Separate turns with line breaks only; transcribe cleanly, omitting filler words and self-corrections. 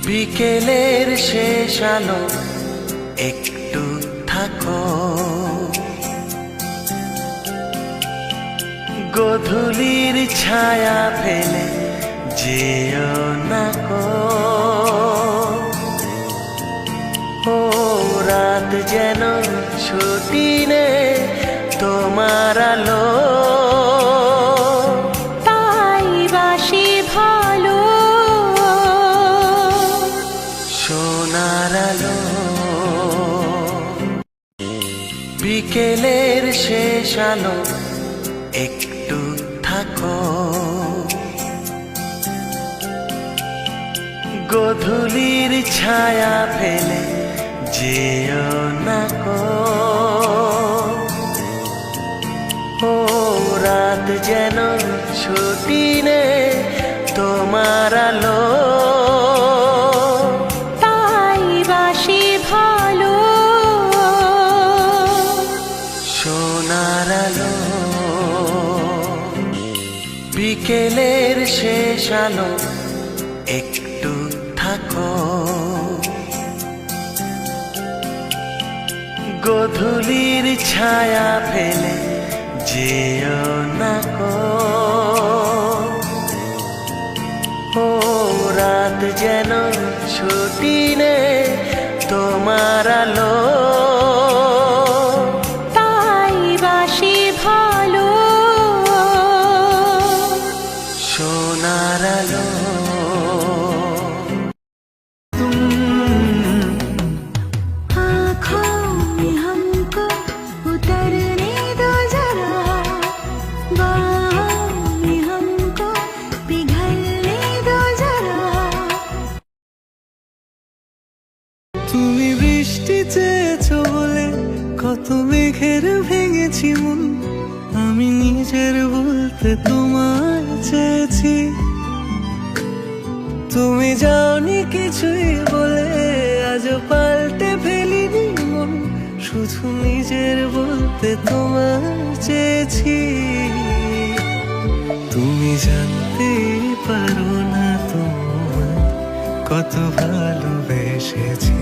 বিকেলের শেষ আলো একটু থাকো, গোধূলির ছায়া ফেলে যেও না গো। ও রাত যেন ছুটি নে তোমার আলো,
তাই বাসি ভালো
সোনার আলো। বিকেলের শেষ আলো একটু থাকো, গোধূলির ছায়া ফেলে যেও না গো। ও রাত যেন ছুটি নে তোমার আলো,
তাই বাসি ভালো
সোনার আলো। বিকেলের শেষ আলো একটু থাকো, গোধূলির ছায়া ফেলে যেও না গো। ও রাত যেন ছুটি নে তোমার আলো,
তাই বাসি ভালো
সোনার আলো।
आँखों में हमको उतरने दो जरा, बाहों में हमको पिघलने दो जरा।
তুমি বৃষ্টি চেয়েছো বলে কত মেঘের ভেঙেছি মন, আমি নিজের বলতে তোমায় চেয়েছি। তুমি যাওনি কিছুই বলে আজও পাল্টে ফেলিনি মন, শুধু নিজের বলতে তোমায় চেয়েছি। তুমি জানতেই পারো না তোমায় কত ভালোবেসেছি।